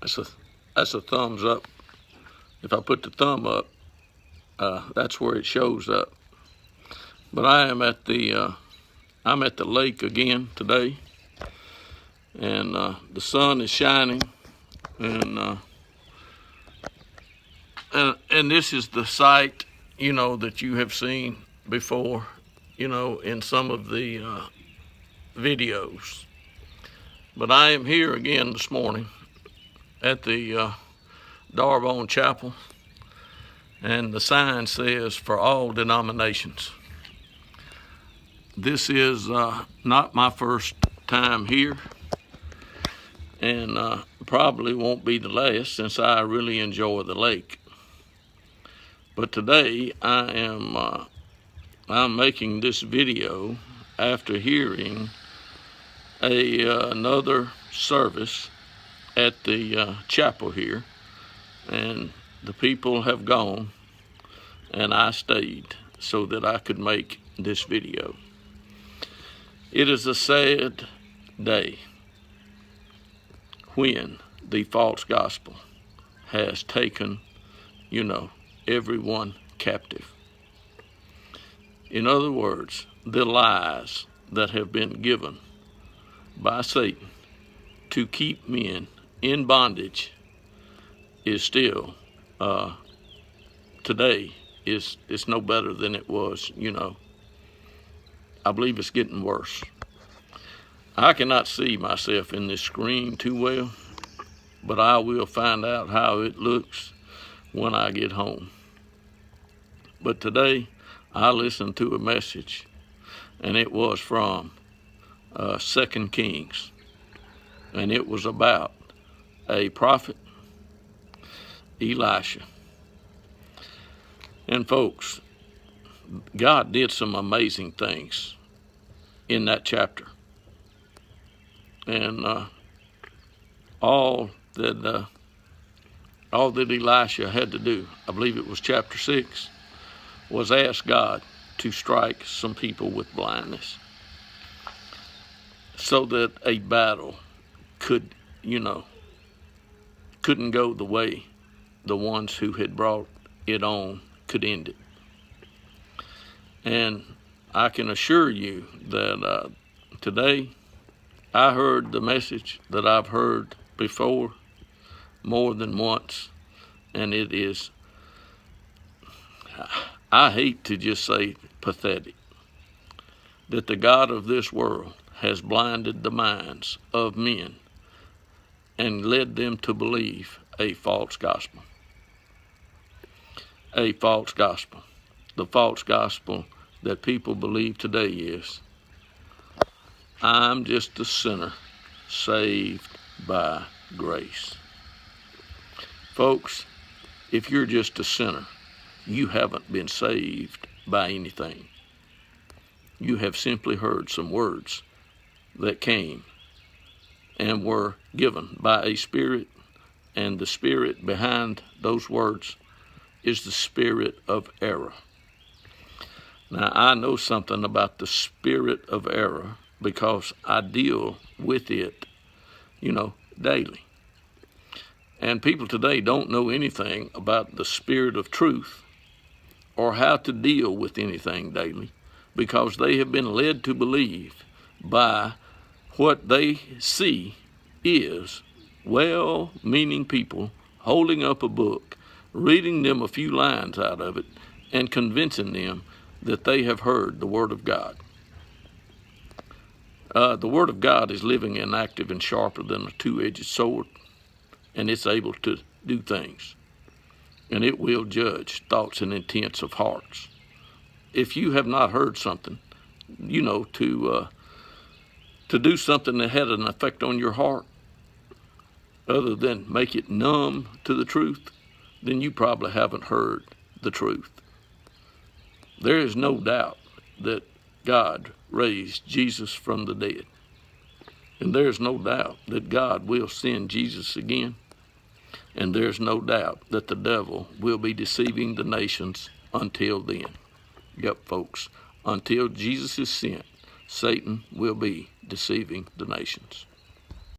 That's a thumbs up. If I put the thumb up, that's where it shows up. But I am at the I'm at the lake again today, and the sun is shining, and this is the site, that you have seen before, in some of the videos. But I am here again this morning at the D'Arbonne Chapel, and the sign says for all denominations. This is not my first time here, and probably won't be the last, since I really enjoy the lake. But today I'm making this video after hearing another service at the chapel here, and the people have gone, and I stayed so that I could make this video. It is a sad day when the false gospel has taken, everyone captive. In other words, the lies that have been given by Satan to keep men in bondage is still, today, it's no better than it was, I believe it's getting worse. I cannot see myself in this screen too well, but I will find out how it looks when I get home. But today, I listened to a message, and it was from 2 Kings, and it was about a prophet, Elisha. And folks, God did some amazing things in that chapter. And all that Elisha had to do, I believe it was chapter 6, was ask God to strike some people with blindness, so that a battle couldn't go the way the ones who had brought it on could end it. And I can assure you that today I heard the message that I've heard before more than once, and it is, I hate to just say pathetic, that the God of this world has blinded the minds of men and led them to believe a false gospel. A false gospel. The false gospel that people believe today is, I'm just a sinner saved by grace. Folks, if you're just a sinner, you haven't been saved by anything. You have simply heard some words that came and were given by a spirit, and the spirit behind those words is the spirit of error. Now, I know something about the spirit of error because I deal with it, daily. And people today don't know anything about the spirit of truth or how to deal with anything daily, because they have been led to believe by what they see is well-meaning people holding up a book, reading them a few lines out of it, and convincing them that they have heard the Word of God. The Word of God is living and active and sharper than a two-edged sword, and it's able to do things, and it will judge thoughts and intents of hearts. If you have not heard something, to do something that had an effect on your heart, other than make it numb to the truth, then you probably haven't heard the truth. There is no doubt that God raised Jesus from the dead. And there's no doubt that God will send Jesus again. And there's no doubt that the devil will be deceiving the nations until then. Yep, folks, until Jesus is sent, Satan will be deceiving the nations.